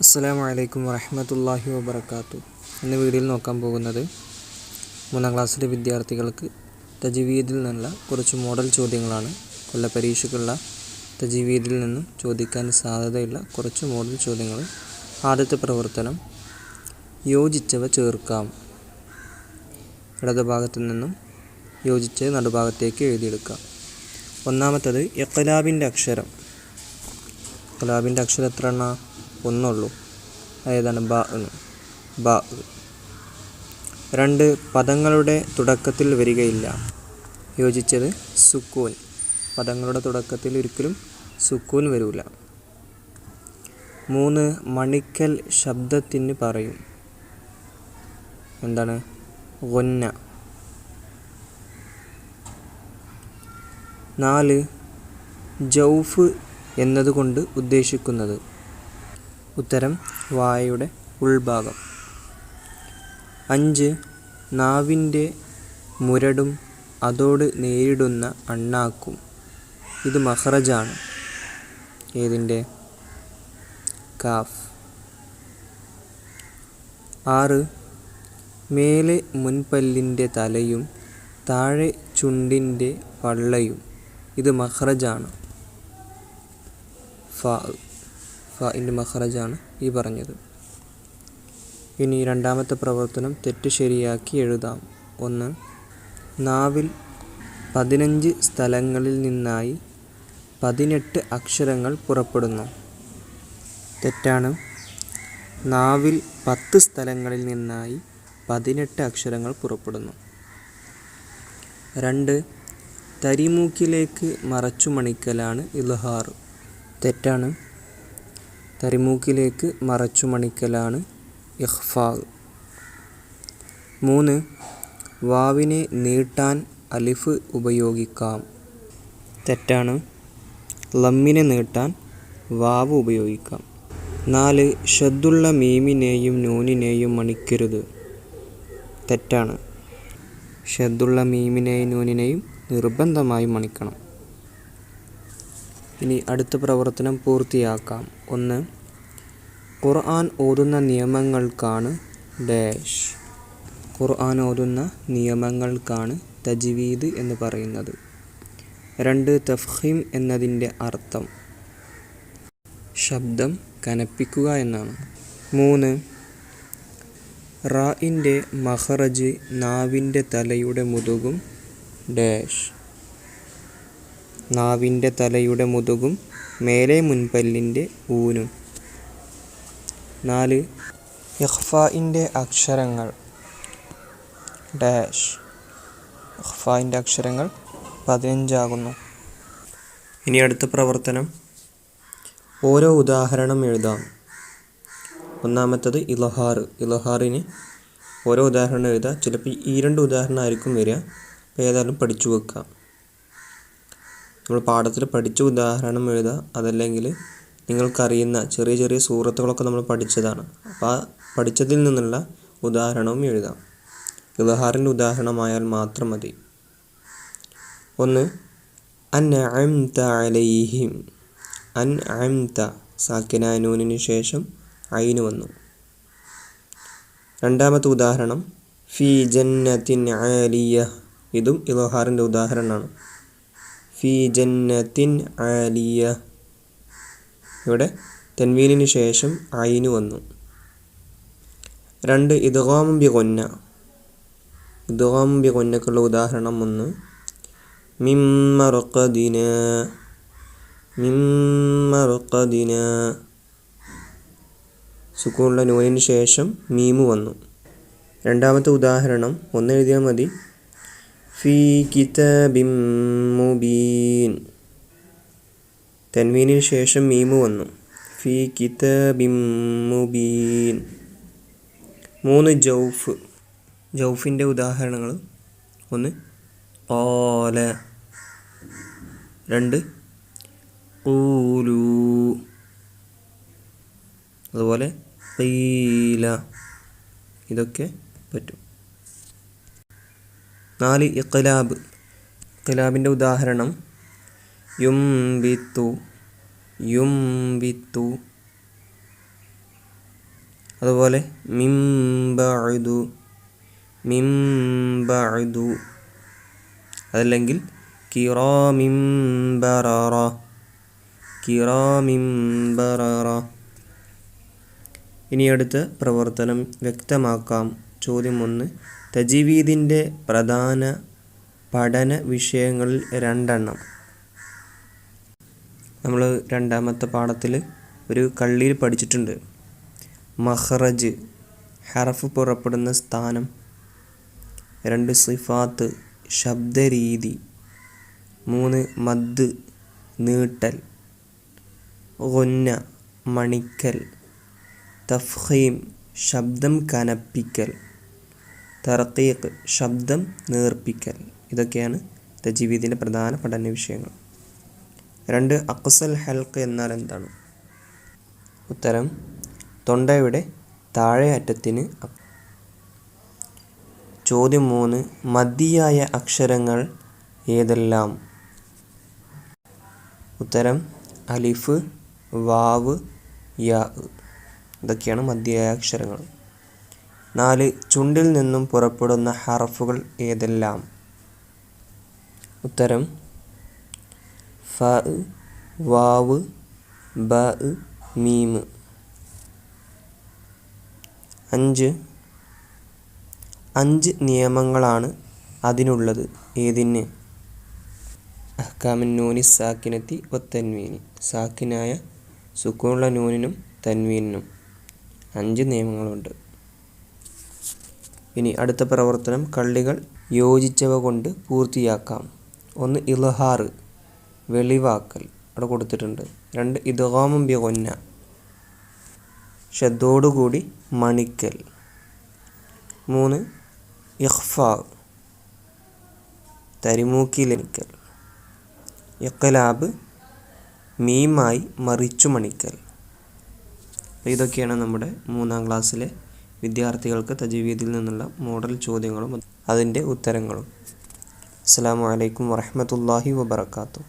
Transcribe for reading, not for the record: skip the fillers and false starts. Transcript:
അസ്സലാമു അലൈക്കും വറഹ്മത്തുള്ളാഹി വബറകാതുഹു. ഇന്ന് വീഡിയോയിൽ നോക്കാൻ പോകുന്നത് 3ാം ക്ലാസ്സിലെ വിദ്യാർത്ഥികൾക്ക് തജ്വീദിൽ നിന്നുള്ള കുറച്ച് മോഡൽ ചോദ്യങ്ങളാണ്. കൊല്ലപരീക്ഷയ്ക്കുള്ള തജ്വീദിൽ നിന്നും ചോദിക്കാൻ സാധ്യതയുള്ള കുറച്ച് മോഡൽ ചോദ്യങ്ങൾ. ആദ്യത്തെ പ്രവർത്തനം, യോജിച്ചവ ചേർക്കാം. ഇടതുഭാഗത്തു നിന്നും യോജിച്ച് നടുഭാഗത്തേക്ക് എഴുതിയെടുക്കാം. ഒന്നാമത്തത് ഇഖ്ലാബിൻ്റെ അക്ഷരം. ഇഖ്ലാബിൻ്റെ അക്ഷരം എത്ര എണ്ണ? ഒന്നുള്ളൂ. ഏതാണ്? ബ. 2 പദങ്ങളുടെ തുടക്കത്തിൽ വരികയില്ല. യോജിച്ചത് സുക്കൂൻ. പദങ്ങളുടെ തുടക്കത്തിൽ ഒരിക്കലും സുക്കൂൻ വരില്ല. 3 മണിക്കൽ ശബ്ദത്തിന് പറയും. എന്താണ്? ഗുന്ന. 4 ജൗഫ് എന്നതുകൊണ്ട് ഉദ്ദേശിക്കുന്നത്. ഉത്തരം വായയുടെ ഉൾഭാഗം. 5 നാവിൻ്റെ മുരടും അതോട് നേരിടുന്ന അണ്ണാക്കും. ഇത് മഖ്റജാണ്. ഏതിൻ്റെ? കാഫ്. 6 മേലെ മുൻപല്ലിൻ്റെ തലയും താഴെ ചുണ്ടിൻ്റെ പള്ളയും. ഇത് മഖ്റജാണ്. ഫാഇൻ്റെ മഖ്റജാണ് ഈ പറഞ്ഞത്. ഇനി രണ്ടാമത്തെ പ്രവർത്തനം, തെറ്റ് ശരിയാക്കി എഴുതാം. 1 നാവിൽ 15 സ്ഥലങ്ങളിൽ നിന്നായി 18 അക്ഷരങ്ങൾ പുറപ്പെടുന്നു. തെറ്റാണ്. നാവിൽ 10 സ്ഥലങ്ങളിൽ നിന്നായി 18 അക്ഷരങ്ങൾ പുറപ്പെടുന്നു. 2 തരിമൂക്കിലേക്ക് മറച്ചു മണിക്കലാണ് ഇൽഹാർ. തെറ്റാണ്. തരിമൂക്കിലേക്ക് മറച്ചു മണിക്കലാണ് ഇഖ്ഫാ. 3 വാവിനെ നീട്ടാൻ അലിഫ് ഉപയോഗിക്കാം. തെറ്റാണ്. ലമ്മിനെ നീട്ടാൻ വാവ് ഉപയോഗിക്കാം. 4 ഷദ്ദുള്ള മീമിനെയും നൂനിനെയും മണിക്കരുത്. തെറ്റാണ്. ഷദ്ദുള്ള മീമിനെയും നൂനിനെയും നിർബന്ധമായും മണിക്കണം. ഇനി അടുത്ത പ്രവർത്തനം പൂർത്തിയാക്കാം. 1 ഖുർആൻ ഓതുന്ന നിയമങ്ങൾക്കാണ് ഡാഷ്. ഖുർആൻ ഓതുന്ന നിയമങ്ങൾക്കാണ് തജ്വീദ് എന്ന് പറയുന്നത്. 2 തഫ്ഖീം എന്നതിൻ്റെ അർത്ഥം ശബ്ദം കനപ്പിക്കുക എന്നാണ്. 3 റാഇൻ്റെ മഖ്റജ് നാവിൻ്റെ തലയുടെ മുതുകും ഡാഷ്. നാവിൻ്റെ തലയുടെ മുതുകും മേലെ മുൻപല്ലിൻ്റെ ഊനും. 4 ഇഖ്ഫാഇൻ്റെ അക്ഷരങ്ങൾ ഡാഷ്. ഇഖ്ഫാഇൻ്റെ അക്ഷരങ്ങൾ 15 ആകുന്നു. ഇനി അടുത്ത പ്രവർത്തനം, ഓരോ ഉദാഹരണം എഴുതാം. ഒന്നാമത്തത് ഇൽഹാർ. ഇൽഹാറിന് ഓരോ ഉദാഹരണം എഴുതാം. ചിലപ്പോൾ ഈ 2 ഉദാഹരണമായിരിക്കും വരിക. അപ്പോൾ ഏതായാലും പഠിച്ചു വെക്കാം. നമ്മൾ പാഠത്തിൽ പഠിച്ച ഉദാഹരണം എഴുതുക. അതല്ലെങ്കിൽ നിങ്ങൾക്കറിയുന്ന ചെറിയ ചെറിയ സൂറത്തുകളൊക്കെ നമ്മൾ പഠിച്ചതാണ്. അപ്പോൾ ആ പഠിച്ചതിൽ നിന്നുള്ള ഉദാഹരണവും എഴുതാം. ഇൽഹാറിൻ്റെ ഉദാഹരണമായാൽ മാത്രം മതി. 1 അൻഅംത അലൈഹിം. അൻഅംത സാക്കിനായ നൂനിന് ശേഷം ഐന് വന്നു. രണ്ടാമത്തെ ഉദാഹരണം ഫീ ജന്നത്തിൻ ആലിയ. ഇതും ഇൽഹാറിൻ്റെ ഉദാഹരണമാണ്. ഫീ ജന്നത്തിൻ ആലിയ. ഇവിടെ തൻവീനിന് ശേഷം ഐന് വന്നു. 2 ഇദ്ഗാം ബി ഗുന്ന. ഇദ്ഗാം ബി ഗുന്നക്കുള്ള ഉദാഹരണം 1 മിമ്മർഖദിന. മിമ്മർഖദിന സുക്കൂനുള്ള നൂനിന് ശേഷം മീമു വന്നു. രണ്ടാമത്തെ ഉദാഹരണം 1 എഴുതിയാൽ മതി. ഫീ കിതാബിൻ മുബീൻ. തൻവീനിന് ശേഷം മീമു വന്നു. ഫീ കിതാബിൻ മുബീൻ. 3 ജൗഫ്. ജൗഫിൻ്റെ ഉദാഹരണങ്ങൾ 1 ഖാല. 2 ഖൂലൂ. അതുപോലെ ഖീല. ഇതൊക്കെ പറ്റും. 4 ഇഖ്ലാബ്. ഇഖ്ലാബിൻ്റെ ഉദാഹരണം യുംബിത്തു. യുംബിത്തു. അതുപോലെ മിൻ ബഅദു, മിൻ ബഅദു. അതല്ലെങ്കിൽ കിറാമിൻ ബററ, കിറാമിൻ ബററ. ഇനി അടുത്ത പ്രവർത്തനം വ്യക്തമാക്കാം. ചോദ്യം 1. തജ്വീദിൻ്റെ പ്രധാന പഠന വിഷയങ്ങളിൽ 2 എണ്ണം. നമ്മൾ രണ്ടാമത്തെ പാഠത്തിൽ ഒരു കള്ളിയിൽ പഠിച്ചിട്ടുണ്ട്. മഖ്റജ്, ഹർഫ് പുറപ്പെടുന്ന സ്ഥാനം. 2 സിഫാത്ത്, ശബ്ദരീതി. 3 മദ്, നീട്ടൽ. ഗുന്ന, മണിക്കൽ. തഫ്ഖീം, ശബ്ദം കനപ്പിക്കൽ. തർഖീഖ്, ശബ്ദം നേർപ്പിക്കൽ. ഇതൊക്കെയാണ് തജ്വീദിൻ്റെ പ്രധാന പഠന വിഷയങ്ങൾ. 2 അഖ്സൽ ഹൽഖ് എന്നാൽ എന്താണ്? ഉത്തരം തൊണ്ടയുടെ താഴെ അറ്റത്തിന്. ചോദ്യം 3. മദ്ദിയായ അക്ഷരങ്ങൾ ഏതെല്ലാം? ഉത്തരം അലിഫ്, വാവ്, യാ. ഇതൊക്കെയാണ് മദ്ദിയായ അക്ഷരങ്ങൾ. 4. ചുണ്ടിൽ നിന്നും പുറപ്പെടുന്ന ഹർഫുകൾ ഏതെല്ലാം? ഉത്തരം ഫ, വാവ്, ബ, മീം. 5 നിയമങ്ങളാണ് അതിനുള്ളത്. ഏതിന്? അഹ്കാമുൻ നൂനി സാക്കിനത്തി വത്തൻവീനി. സാക്കിനായ സുക്കൂനുള്ള നൂനിനും തൻവീനിനും 5 നിയമങ്ങളുണ്ട്. ഇനി അടുത്ത പ്രവർത്തനം കള്ളികൾ യോജിച്ചവ കൊണ്ട് പൂർത്തിയാക്കാം. 1 ഇൽഹാർ, വെളിവാക്കൽ, അവിടെ കൊടുത്തിട്ടുണ്ട്. 2 ഇദ്ഗാമുൻ ബി ഗുന്ന, ഷദ്ദോടുകൂടി മണിക്കൽ. 3 ഇഖ്ഫാ, തരിമൂക്കിലെണിക്കൽ. ഇഖ്ലാബ്, മീമായി മറിച്ചു മണിക്കൽ. ഇതൊക്കെയാണ് നമ്മുടെ 3-ാം ക്ലാസ്സിലെ വിദ്യാർത്ഥികൾക്ക് തജ്വീദിൽ നിന്നുള്ള മോഡൽ ചോദ്യങ്ങളും അതിൻ്റെ ഉത്തരങ്ങളും. അസ്സലാമു അലൈക്കും വറഹ്മത്തുള്ളാഹി വബറകാതുഹു.